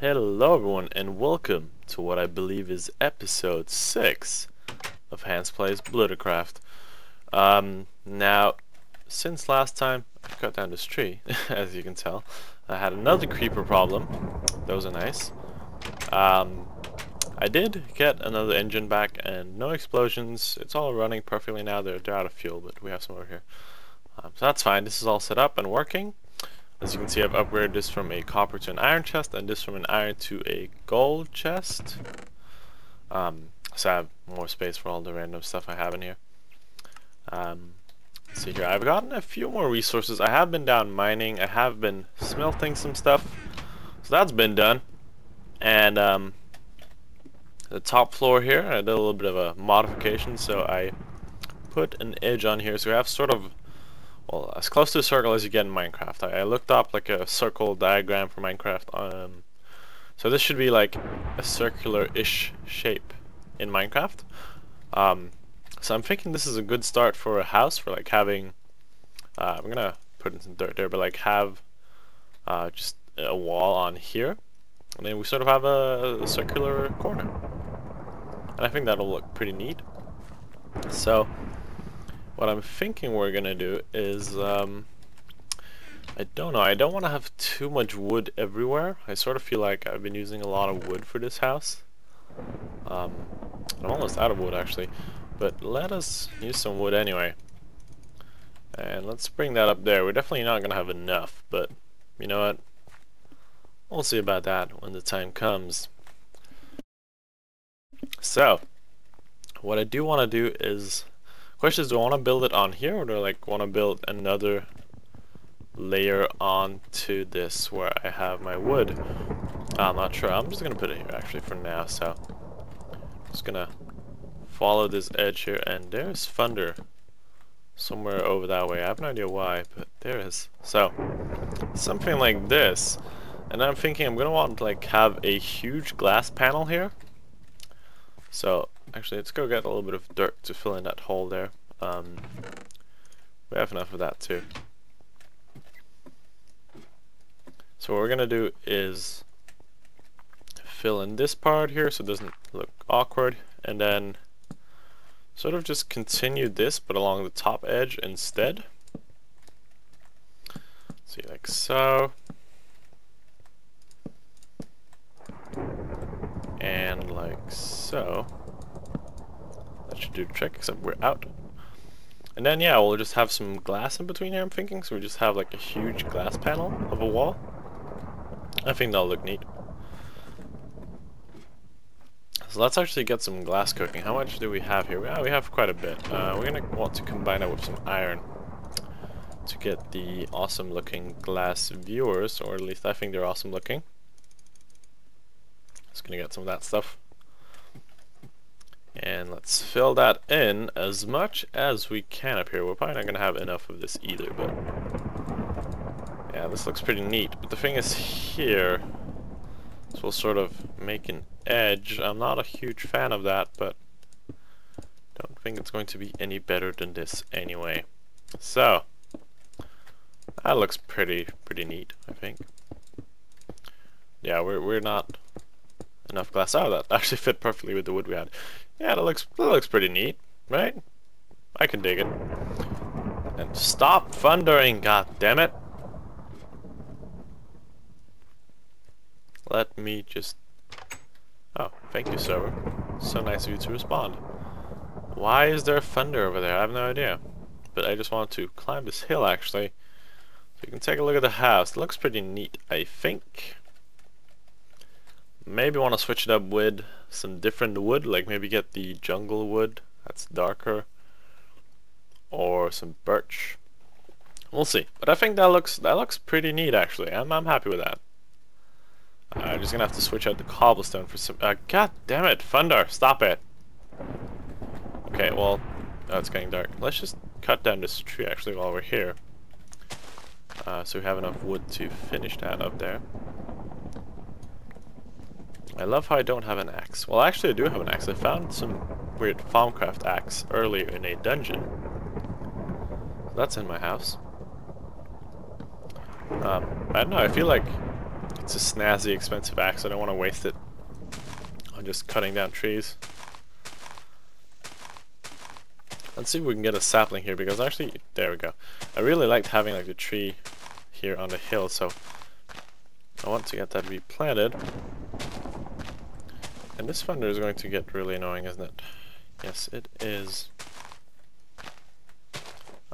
Hello everyone and welcome to what I believe is episode 6 of Hanse plays Bluddecraft. Now, since last time I cut down this tree, as you can tell, I had another creeper problem. Those are nice. I did get another engine back and no explosions. It's all running perfectly now. They're out of fuel, but we have some over here. So that's fine. This is all set up and working. As you can see, I've upgraded this from a copper to an iron chest, and this from an iron to a gold chest. So I have more space for all the random stuff I have in here. Let's see here, I've gotten a few more resources. I have been down mining, I have been smelting some stuff, so that's been done. And the top floor here, I did a little bit of a modification, so I put an edge on here, so we have sort of, well, as close to a circle as you get in Minecraft. I looked up like a circle diagram for Minecraft. So this should be like a circular-ish shape in Minecraft. So I'm thinking this is a good start for a house, for like having, I'm gonna put in some dirt there, but like have just a wall on here, and then we sort of have a circular corner. And I think that'll look pretty neat. So what I'm thinking we're gonna do is, I don't know, I don't want to have too much wood everywhere. I sort of feel like I've been using a lot of wood for this house. I'm almost out of wood actually, but let us use some wood anyway. And let's bring that up there. We're definitely not gonna have enough, but you know what? We'll see about that when the time comes. So, what I do want to do is, question is, do I want to build it on here, or do I like want to build another layer onto this where I have my wood? I'm not sure. I'm just gonna put it here actually for now. So I'm just gonna follow this edge here, and there's thunder somewhere over that way. I have no idea why, but there is. So something like this, and I'm thinking I'm gonna want to like have a huge glass panel here. So actually, let's go get a little bit of dirt to fill in that hole there. We have enough of that too. So what we're gonna do is fill in this part here so it doesn't look awkward, and then sort of just continue this but along the top edge instead. See, like so. And like so. That should do the trick, except we're out. And then yeah, we'll just have some glass in between here, I'm thinking. So we just have like a huge glass panel of a wall. I think that'll look neat. So let's actually get some glass cooking. How much do we have here? Well, we have quite a bit. We're gonna want to combine it with some iron to get the awesome looking glass viewers, or at least I think they're awesome looking. Just gonna get some of that stuff. And let's fill that in as much as we can up here. We're probably not going to have enough of this either, but yeah, this looks pretty neat. But the thing is here, so we'll sort of make an edge. I'm not a huge fan of that, but don't think it's going to be any better than this anyway. So that looks pretty neat, I think. Yeah, we're not enough glass. Oh, that actually fit perfectly with the wood we had. Yeah, that looks pretty neat, right? I can dig it. And stop thundering, god damn it! Let me just... Oh, thank you, server. So nice of you to respond. Why is there thunder over there? I have no idea. But I just want to climb this hill, actually, so you can take a look at the house. It looks pretty neat, I think. Maybe want to switch it up with some different wood, like maybe get the jungle wood that's darker, or some birch. We'll see, but I think that looks pretty neat actually. I'm happy with that. I'm just gonna have to switch out the cobblestone for some. God damn it, thunder! Stop it. Okay, well, it's getting dark. Let's just cut down this tree actually while we're here, so we have enough wood to finish that up there. I love how I don't have an axe. Well, actually I do have an axe. I found some weird farmcraft axe earlier in a dungeon. So that's in my house. I don't know, I feel like It's a snazzy, expensive axe. I don't want to waste it on just cutting down trees. Let's see if we can get a sapling here, because actually, there we go. I really liked having like the tree here on the hill, so I want to get that replanted. And this thunder is going to get really annoying, isn't it? Yes, it is.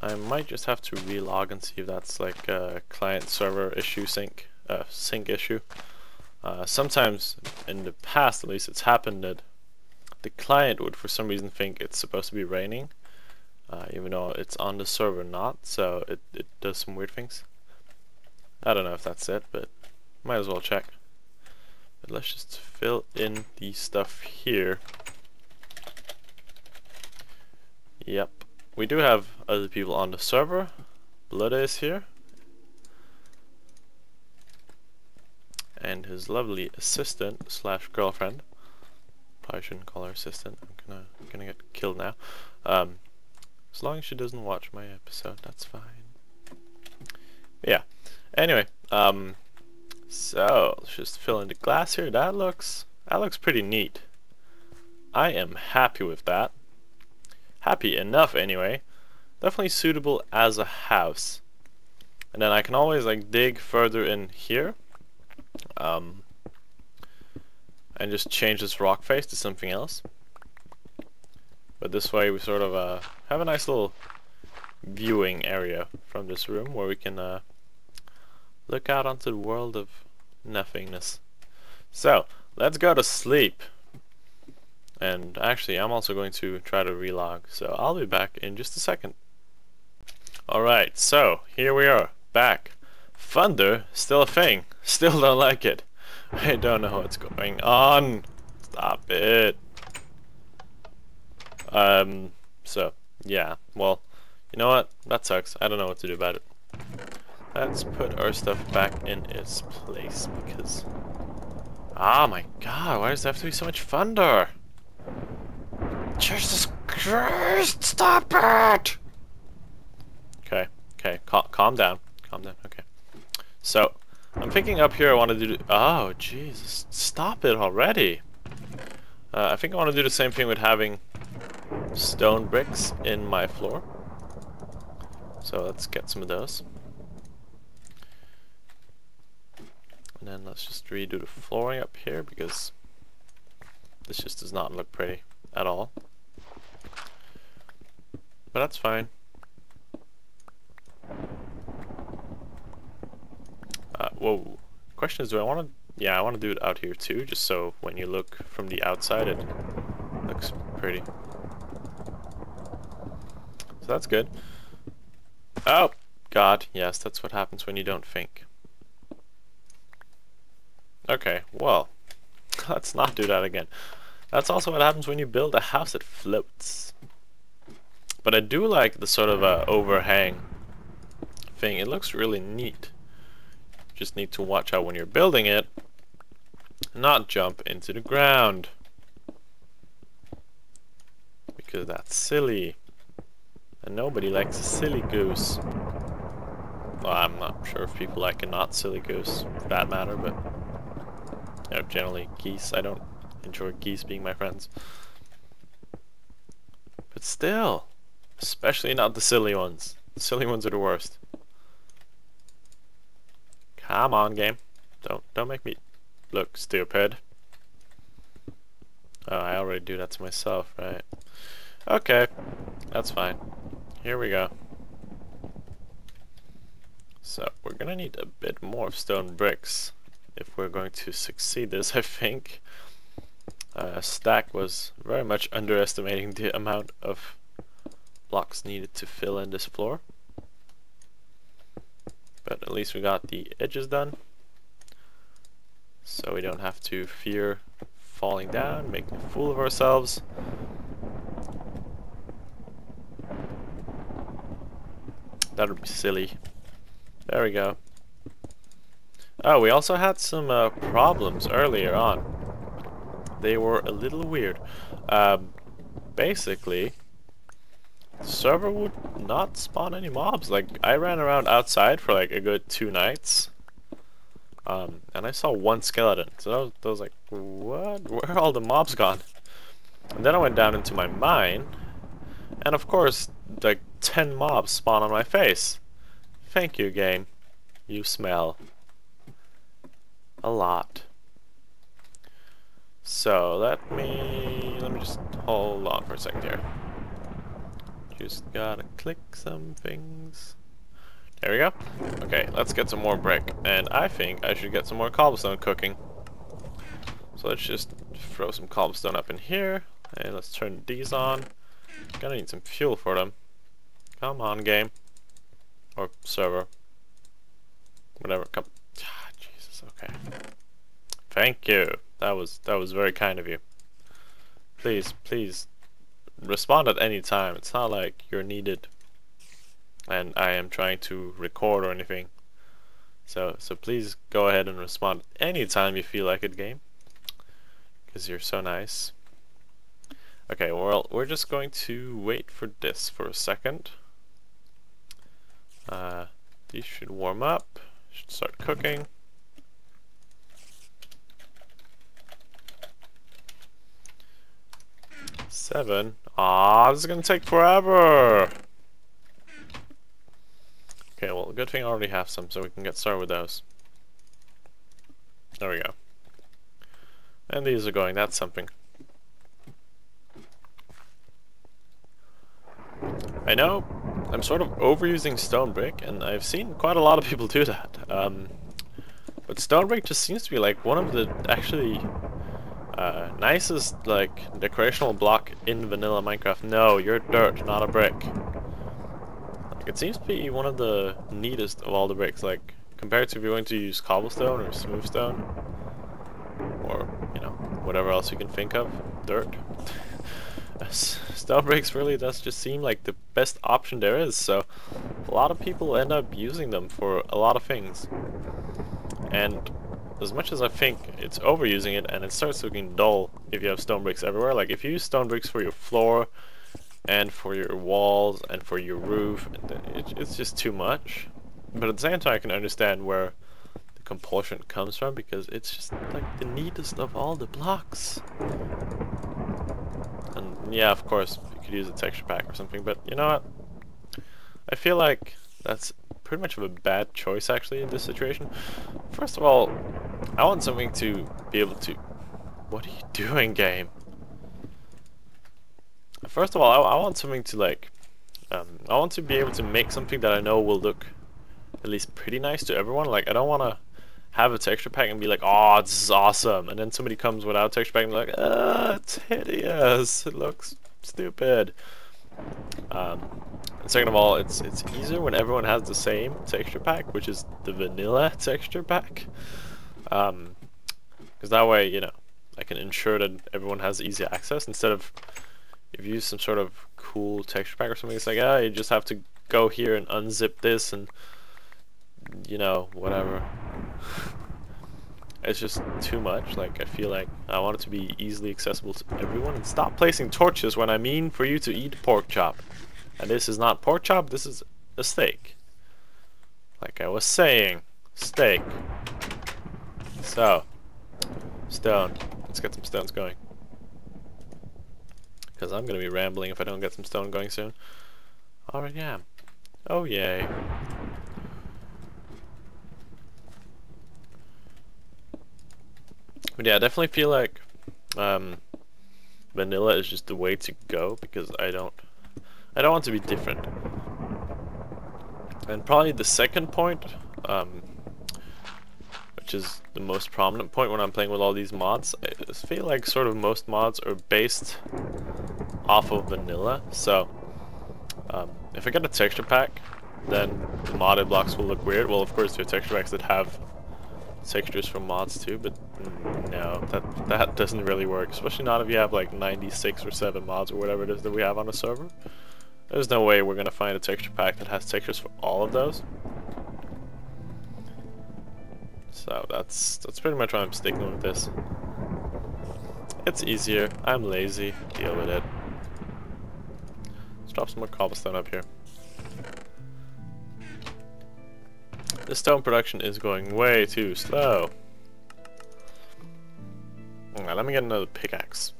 I might just have to relog and see if that's like a client server issue sync issue. Sometimes in the past, at least, it's happened that the client would for some reason think it's supposed to be raining, even though it's on the server not, so it does some weird things. I don't know if that's it, but might as well check. But let's just fill in the stuff here. Yep, we do have other people on the server. Ludde is here, and his lovely assistant slash girlfriend. Probably shouldn't call her assistant. I'm gonna get killed now. As long as she doesn't watch my episode, that's fine. Yeah. Anyway, so let's just fill in the glass here. That looks pretty neat. I am happy with that. Happy enough anyway. Definitely suitable as a house. And then I can always like dig further in here, and just change this rock face to something else. But this way we sort of have a nice little viewing area from this room where we can look out onto the world of nothingness. So let's go to sleep. And actually I'm also going to try to relog, so I'll be back in just a second. Alright, so here we are, back. Thunder, still a thing. Still don't like it. I don't know what's going on. Stop it. So, yeah, well, you know what? That sucks. I don't know what to do about it. Let's put our stuff back in its place, because... oh my god, why does there have to be so much thunder? Jesus Christ, stop it! Okay, calm down. Calm down, okay. So, I'm thinking up here I want to do... oh, Jesus, stop it already! I think I want to do the same thing with having stone bricks in my floor. So let's get some of those. And then let's just redo the flooring up here, because this just does not look pretty at all. But that's fine. Whoa. Question is, do I want to... yeah, I want to do it out here too, just so when you look from the outside it looks pretty. So that's good. Oh, God, yes, that's what happens when you don't think. Okay, well, let's not do that again. That's also what happens when you build a house that floats. But I do like the sort of overhang thing. It looks really neat. Just need to watch out when you're building it, not jump into the ground, because that's silly, and nobody likes a silly goose. Well, I'm not sure if people like a not silly goose for that matter, but you know, generally geese. I don't enjoy geese being my friends, but still, especially not the silly ones. The silly ones are the worst. Come on, game. Don't make me look stupid. Oh, I already do that to myself, right? Okay, that's fine. Here we go. So, we're gonna need a bit more stone bricks if we're going to succeed this, I think. Stack was very much underestimating the amount of blocks needed to fill in this floor. But at least we got the edges done, so we don't have to fear falling down, making a fool of ourselves. That would be silly. There we go. Oh, we also had some problems earlier on. They were a little weird. Basically, the server would not spawn any mobs. Like, I ran around outside for like a good 2 nights and I saw one skeleton. So I was like, what? Where are all the mobs gone? And then I went down into my mine, and of course, like 10 mobs spawn on my face. Thank you, game. You smell a lot. So let me just hold on for a second here. Just gotta click some things. There we go. Okay, let's get some more brick. And I think I should get some more cobblestone cooking. So let's just throw some cobblestone up in here. And let's turn these on. Gonna need some fuel for them. Come on, game. Or server. Whatever. Come. Ah, Jesus, okay. Thank you. That was very kind of you. Please, please respond at any time. It's not like you're needed and I am trying to record or anything. So please go ahead and respond anytime you feel like it, game. Because you're so nice. Okay, well, we're just going to wait for this for a second. These should warm up. Should start cooking. Seven. Ah, this is gonna take forever. Okay, well, good thing I already have some, so we can get started with those. There we go. And these are going. That's something. I know I'm sort of overusing stone brick, and I've seen quite a lot of people do that. But stone brick just seems to be like one of the actually nicest like decorational block in vanilla Minecraft. No, you're dirt, not a brick. Like, it seems to be one of the neatest of all the bricks. Like compared to if you're going to use cobblestone or smooth stone, or you know whatever else you can think of, dirt. Stone bricks really does just seem like the best option there is. So a lot of people end up using them for a lot of things. And as much as I think it's overusing it and it starts looking dull if you have stone bricks everywhere, like if you use stone bricks for your floor and for your walls and for your roof, it's just too much. But at the same time I can understand where the compulsion comes from, because it's just like the neatest of all the blocks. And yeah, of course you could use a texture pack or something, but you know what? I feel like that's pretty much of a bad choice actually in this situation. First of all, I want something to be able to... What are you doing, game? First of all, I want something to like... I want to be able to make something that I know will look at least pretty nice to everyone. Like, I don't want to have a texture pack and be like, oh, this is awesome, and then somebody comes without a texture pack and be like, it's hideous, it looks stupid. And second of all, it's easier when everyone has the same texture pack, which is the vanilla texture pack, because that way, you know, I can ensure that everyone has easy access, instead of if you use some sort of cool texture pack or something, it's like, you just have to go here and unzip this and, you know, whatever. It's just too much. Like, I feel like I want it to be easily accessible to everyone. And stop placing torches when I mean for you to eat pork chop. And this is not pork chop, this is a steak. Like I was saying, steak. So, stone. Let's get some stones going. Because I'm going to be rambling if I don't get some stone going soon. Alright, yeah. Oh, yay. But yeah, I definitely feel like vanilla is just the way to go, because I don't want to be different. And probably the second point, which is the most prominent point when I'm playing with all these mods, I feel like sort of most mods are based off of vanilla. So if I get a texture pack, then the modded blocks will look weird. Well, of course there are texture packs that have textures from mods too, but no, that doesn't really work, especially not if you have like 96 or 7 mods or whatever it is that we have on a server. There's no way we're gonna find a texture pack that has textures for all of those. So that's pretty much why I'm sticking with this. It's easier, I'm lazy, deal with it. Let's drop some more cobblestone up here. The stone production is going way too slow. Let me get another pickaxe.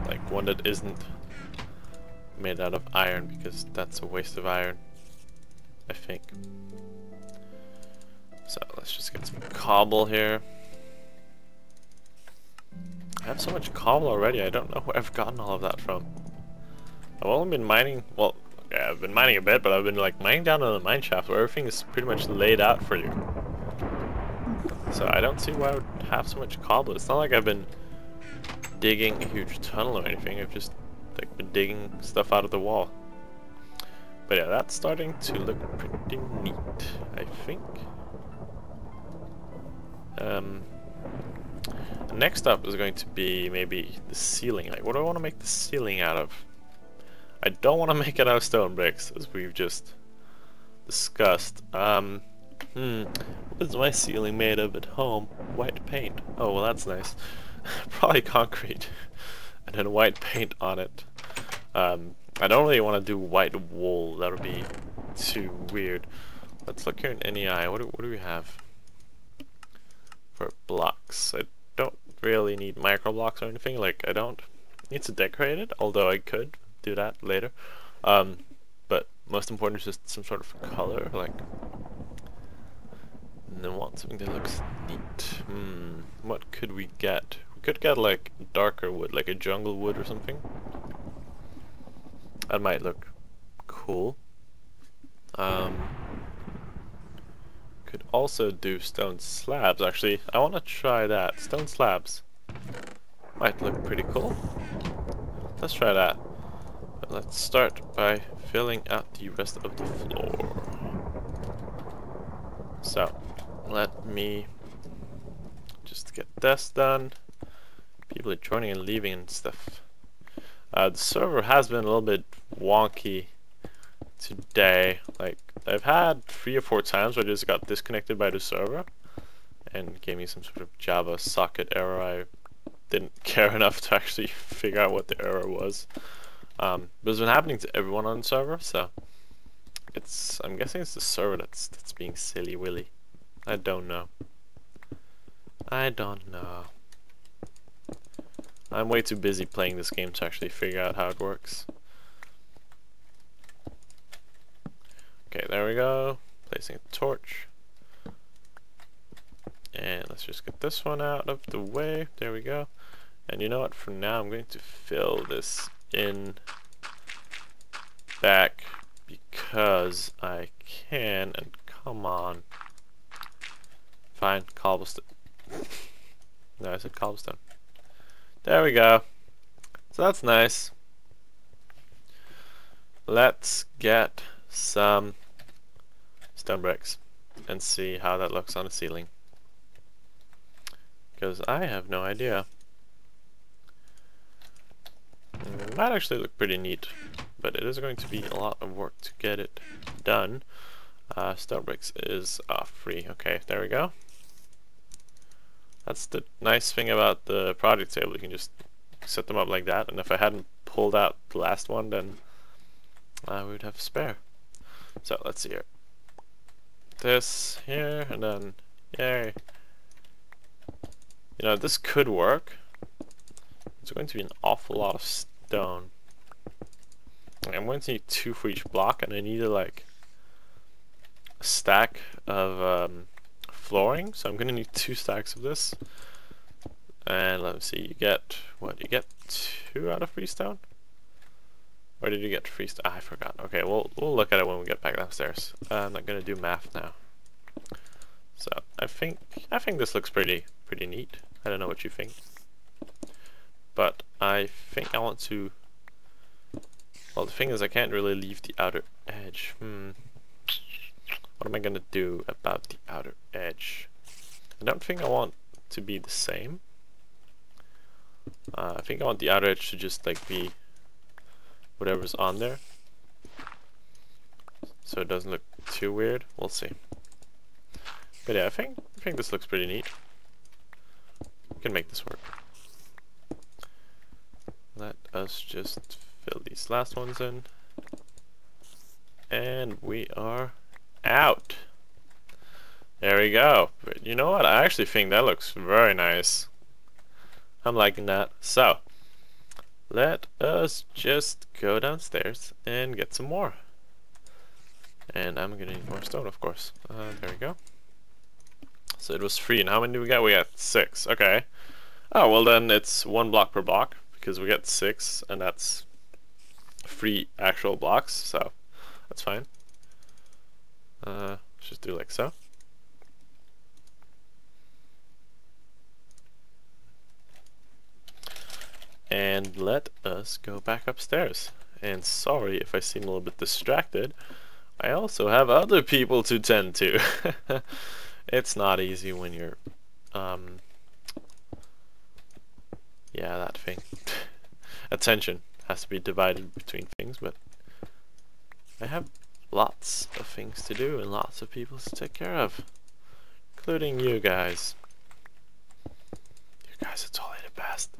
Like one that isn't made out of iron, because that's a waste of iron, I think. So let's just get some cobble here. I have so much cobble already, I don't know where I've gotten all of that from. I've only been mining, well, yeah, I've been mining a bit, but I've been like mining down in the mine shaft where everything is pretty much laid out for you. So I don't see why I would have so much cobble. It's not like I've been digging a huge tunnel or anything, I've just like been digging stuff out of the wall. But yeah, that's starting to look pretty neat, I think. Next up is going to be maybe the ceiling. Like, what do I want to make the ceiling out of? I don't want to make it out of stone bricks, as we've just discussed. What is my ceiling made of at home? White paint. Oh, well, that's nice. Probably concrete, and then white paint on it. I don't really want to do white wool. That would be too weird. Let's look here in NEI. What do we have for blocks? I don't really need micro blocks or anything. Like, I don't need to decorate it, although I could do that later. But most important is just some sort of color, like. And then want something that looks neat. What could we get? We could get like darker wood, like a jungle wood or something. That might look cool. Could also do stone slabs. Actually, I want to try that. Stone slabs might look pretty cool. Let's try that. But let's start by filling out the rest of the floor. So, let me just get this done. People are joining and leaving and stuff. The server has been a little bit wonky today. Like, I've had 3 or 4 times where I just got disconnected by the server and gave me some sort of Java socket error. I didn't care enough to actually figure out what the error was. But it's been happening to everyone on the server, so I'm guessing it's the server that's being silly willy. I don't know. I'm way too busy playing this game to actually figure out how it works. Okay, there we go. Placing a torch. And let's just get this one out of the way. There we go. And you know what? For now, I'm going to fill this in back because I can. And come on. Fine, cobblestone. No, I said cobblestone. There we go. So that's nice. Let's get some stone bricks and see how that looks on the ceiling. Because I have no idea. It might actually look pretty neat, but it is going to be a lot of work to get it done. Stone bricks is free. Okay, there we go. That's the nice thing about the project table. You can just set them up like that, and if I hadn't pulled out the last one, then we would have a spare. So let's see here. This here, and then yay. You know, this could work. It's going to be an awful lot of stone. I'm going to need 2 for each block, and I need like a stack of flooring, so I'm going to need 2 stacks of this. And let me see, you get what? You get 2 out of 3 stone? Or did you get 3 stone? I forgot. Okay, we'll look at it when we get back downstairs. I'm not going to do math now. So I think this looks pretty neat. I don't know what you think, but I think I want to. Well, the thing is, I can't really leave the outer edge. What am I gonna do about the outer edge? I don't think I want to be the same. I think I want the outer edge to just like be whatever's on there, so it doesn't look too weird. We'll see. But yeah, I think this looks pretty neat. We can make this work. Let us just fill these last ones in. And we are out. There we go. But you know what? I actually think that looks very nice. I'm liking that. So, let us just go downstairs and get some more. And I'm gonna need more stone, of course. There we go. So it was 3, and how many do we got? We got 6. Okay. Oh, well then it's 1 block per block, because we get 6, and that's 3 actual blocks, so that's fine. Just do like so. And let us go back upstairs. And sorry if I seem a little bit distracted. I also have other people to tend to. It's not easy when you're, yeah, that thing. Attention has to be divided between things, but I have lots of things to do and lots of people to take care of, including you guys. You guys are totally the best.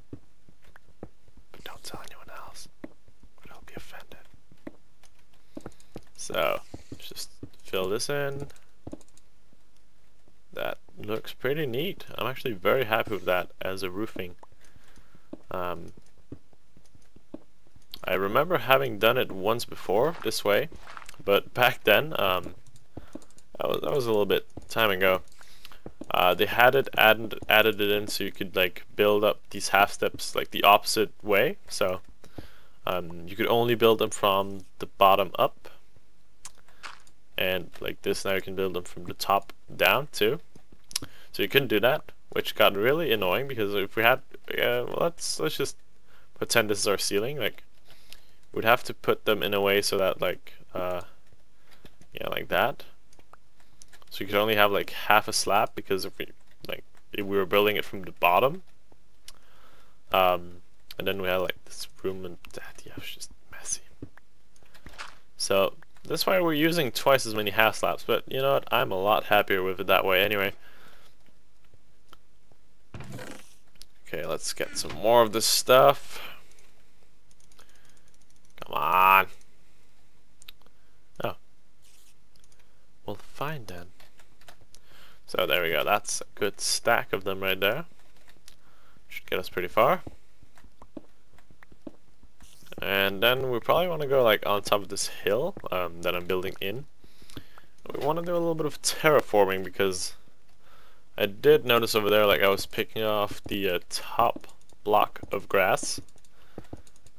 But don't tell anyone else, or they'll be offended. So, just fill this in. That looks pretty neat. I'm actually very happy with that as a roofing. I remember having done it once before this way, but back then, that was a little bit time ago. They had it added it in so you could like build up these half steps like the opposite way. So you could only build them from the bottom up, and like this now you can build them from the top down too. So you couldn't do that, which got really annoying because if we had, well, let's just pretend this is our ceiling. Like we'd have to put them in a way so that like yeah, like that. So you could only have like half a slab, because if we were building it from the bottom, and then we had like this room, and that, yeah, it was just messy. So that's why we're using twice as many half slabs, but you know what, I'm a lot happier with it that way anyway. Okay, let's get some more of this stuff. Come on. Oh. Well, fine then. So there we go, that's a good stack of them right there. Should get us pretty far. And then we probably want to go like on top of this hill that I'm building in. We want to do a little bit of terraforming, because I did notice over there like I was picking off the top block of grass.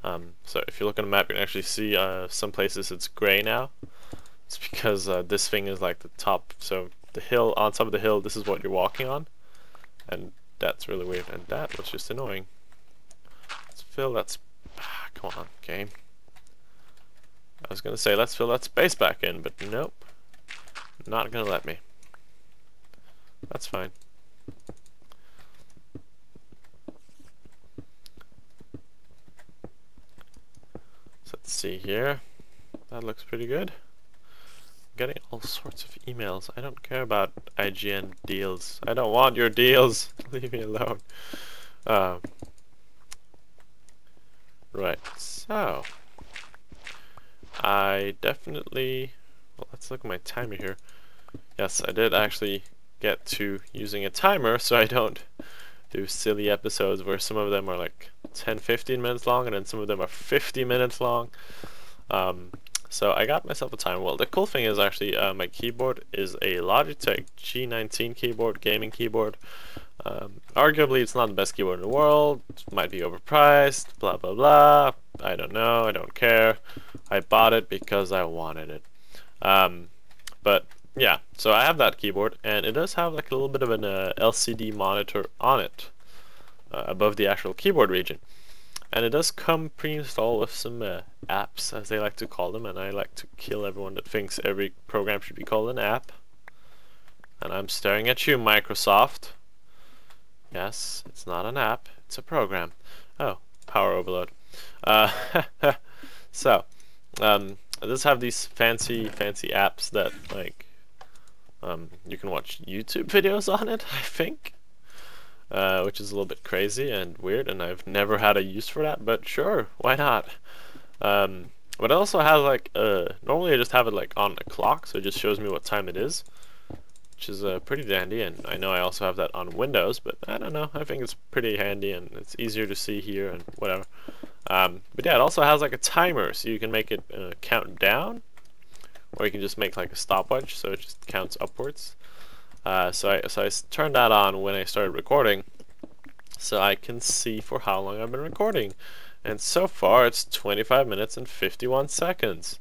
So if you look on the map, you can actually see some places it's gray now. It's because this thing is like the top, so the hill, on top of the hill, this is what you're walking on, and that's really weird, and that was just annoying. Let's fill that come on, game. I was gonna say let's fill that space back in, but nope, not gonna let me. That's fine. So let's see here. That looks pretty good. Getting all sorts of emails. I don't care about IGN deals. I don't want your deals. Leave me alone. Right, so I definitely, well, let's look at my timer here. Yes, I did actually get to using a timer so I don't do silly episodes where some of them are like 10-15 minutes long and then some of them are 50 minutes long. So I got myself a timer. Well, the cool thing is actually my keyboard is a Logitech G19 keyboard, gaming keyboard. Arguably it's not the best keyboard in the world, it might be overpriced, blah blah blah, I don't know, I don't care. I bought it because I wanted it. But yeah, so I have that keyboard, and it does have like a little bit of an LCD monitor on it, above the actual keyboard region. And it does come pre-installed with some apps, as they like to call them, and I like to kill everyone that thinks every program should be called an app. And I'm staring at you, Microsoft. Yes, it's not an app, it's a program. Oh, power overload. So, it does have these fancy apps that, like, you can watch YouTube videos on it, I think. Which is a little bit crazy and weird, and I've never had a use for that, but sure, why not? But it also has like, normally I just have it like on a clock, so it just shows me what time it is, which is pretty dandy, and I know I also have that on Windows, but I don't know, I think it's pretty handy and it's easier to see here and whatever. But yeah, it also has like a timer, so you can make it count down, or you can just make like a stopwatch, so it just counts upwards. So I turned that on when I started recording, so I can see for how long I've been recording. And so far it's 25 minutes and 51 seconds.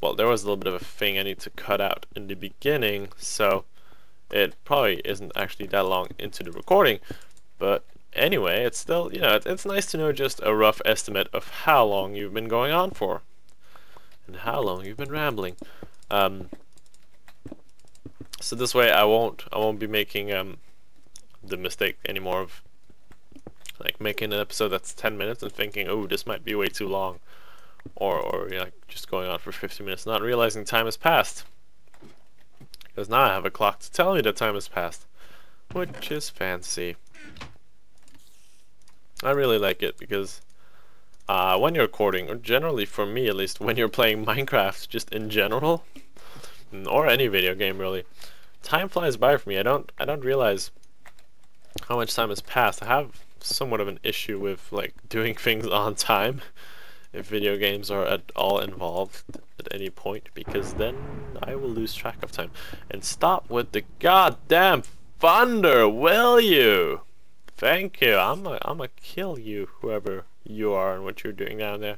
Well, there was a little bit of a thing I need to cut out in the beginning, so it probably isn't actually that long into the recording. But anyway, it's still, you know, it's nice to know just a rough estimate of how long you've been going on for, and how long you've been rambling. So this way I won't be making the mistake anymore of like making an episode that's 10 minutes and thinking, oh, this might be way too long, or you know, like just going on for 50 minutes, not realizing time has passed. Because now I have a clock to tell me that time has passed, which is fancy. I really like it because when you're recording, or generally for me at least, when you're playing Minecraft just in general, or any video game really, time flies by for me. I don't realize how much time has passed. I have somewhat of an issue with like doing things on time if video games are at all involved at any point, because then I will lose track of time. And stop with the goddamn thunder, will you? Thank you. I'm a kill you, whoever you are and what you're doing down there.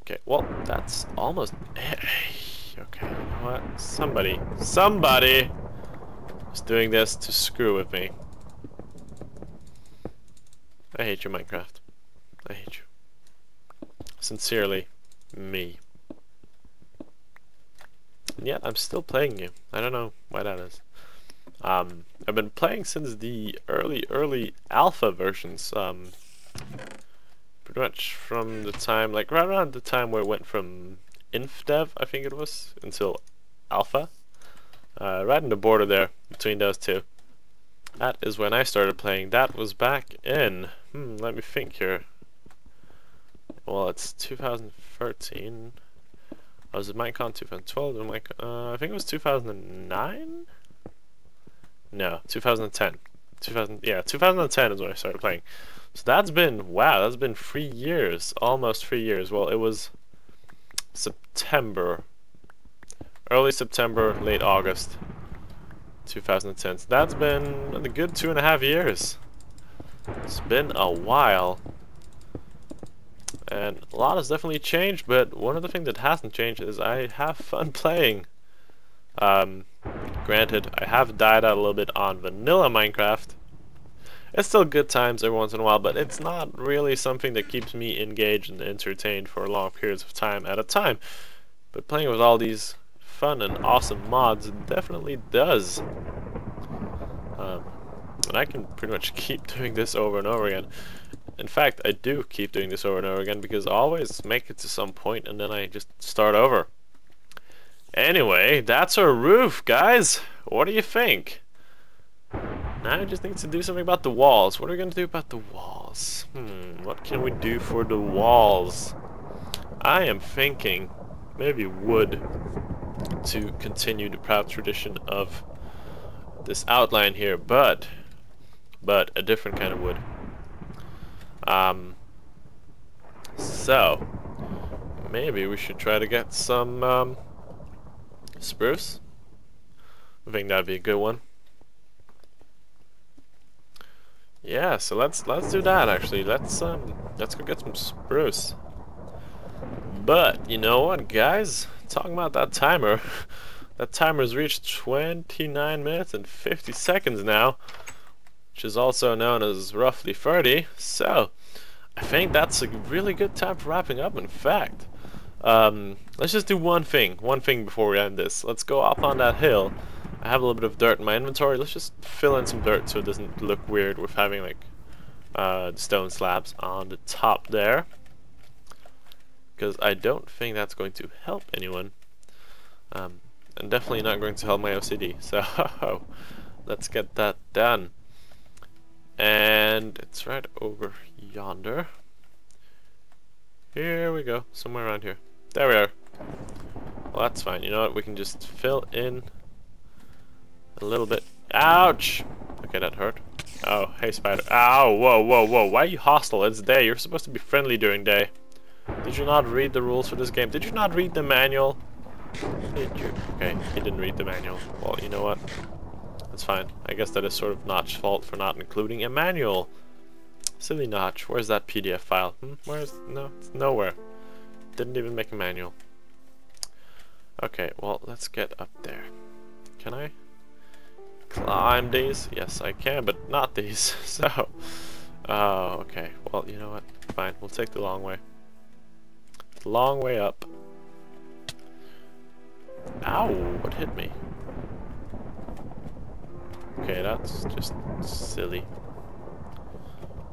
Okay, well, that's almost... Okay, you know what? Somebody is doing this to screw with me. I hate you, Minecraft. I hate you. Sincerely, me. And yet, I'm still playing you. I don't know why that is. I've been playing since the early alpha versions. Pretty much from the time, like right around the time where it went from InfDev, I think it was, until alpha. Right in the border there between those two. That is when I started playing. That was back in, let me think here. Well, it's 2013. Was it minecon 2012? I think it was 2009? No, 2010. 2010 is when I started playing. So that's been, wow, that's been 3 years. Almost 3 years. Well, it was September. Early September, late August 2010. So that's been a good 2.5 years. It's been a while. And a lot has definitely changed, but one of the things that hasn't changed is I have fun playing. Granted, I have died out a little bit on vanilla Minecraft. It's still good times every once in a while, but it's not really something that keeps me engaged and entertained for long periods of time at a time. But playing with all these fun and awesome mods definitely does. And I can pretty much keep doing this over and over again. In fact, I do keep doing this over and over again because I always make it to some point and then I just start over. Anyway, that's our roof, guys. What do you think? Now I just need to do something about the walls. What are we going to do about the walls? What can we do for the walls? I am thinking maybe wood to continue the proud tradition of this outline here, but a different kind of wood. So maybe we should try to get some spruce. I think that'd be a good one. Yeah, so let's do that actually. Let's go get some spruce. But you know what, guys? Talking about that timer, that timer's reached 29 minutes and 50 seconds now, which is also known as roughly 30. So I think that's a really good time for wrapping up. In fact, let's just do one thing before we end this. Let's go up on that hill. I have a little bit of dirt in my inventory. Let's just fill in some dirt so it doesn't look weird with having like the stone slabs on the top there, because I don't think that's going to help anyone, and definitely not going to help my OCD. So let's get that done. And it's right over yonder. Here we go, somewhere around here. There we are. Well, that's fine. You know what? We can just fill in a little bit. Ouch! Okay, that hurt. Oh, hey, spider. Ow! Whoa, whoa, whoa. Why are you hostile? It's day. You're supposed to be friendly during day. Did you not read the rules for this game? Did you not read the manual? Did you? Okay, he didn't read the manual. Well, you know what? That's fine. I guess that is sort of Notch's fault for not including a manual. Silly Notch. Where's that PDF file? Where's... No, it's nowhere. Didn't even make a manual. Okay, well, let's get up there. Can I climb these? Yes, I can, but not these. So, oh, okay. Well, you know what? Fine, we'll take the long way. The long way up. Ow! What hit me? Okay, that's just silly.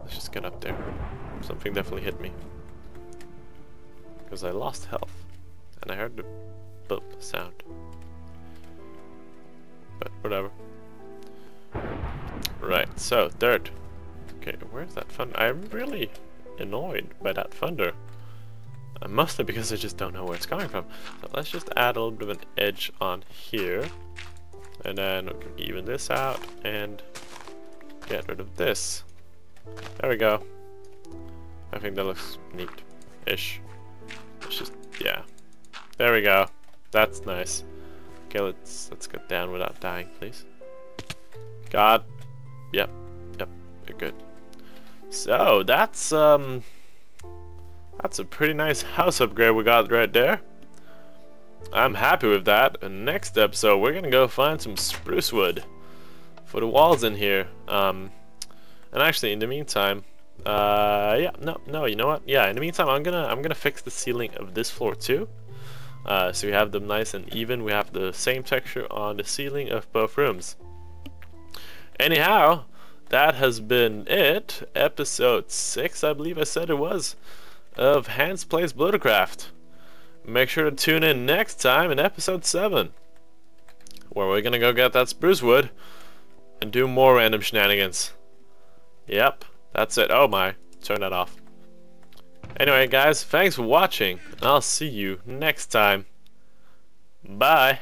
Let's just get up there. Something definitely hit me. Because I lost health. And I heard the boop sound. But whatever. Right, so dirt. Okay, where's that thunder? I'm really annoyed by that thunder. Mostly because I just don't know where it's coming from. So let's just add a little bit of an edge on here. And then we can even this out and get rid of this. There we go. I think that looks neat-ish. Let's just, yeah. There we go. That's nice. Okay, let's get down without dying, please. God. Yep. Yep. You're good. So that's a pretty nice house upgrade we got right there. I'm happy with that. And next episode, we're gonna go find some spruce wood for the walls in here. And actually, in the meantime, yeah, no, you know what? Yeah, in the meantime, I'm gonna fix the ceiling of this floor too. So we have them nice and even. We have the same texture on the ceiling of both rooms. Anyhow, that has been it. Episode 6, I believe I said it was, of Hanse Plays Bluddecraft. Make sure to tune in next time in episode 7, where we're gonna go get that spruce wood and do more random shenanigans. Yep, that's it. Oh my, turn that off. Anyway guys, thanks for watching, and I'll see you next time. Bye.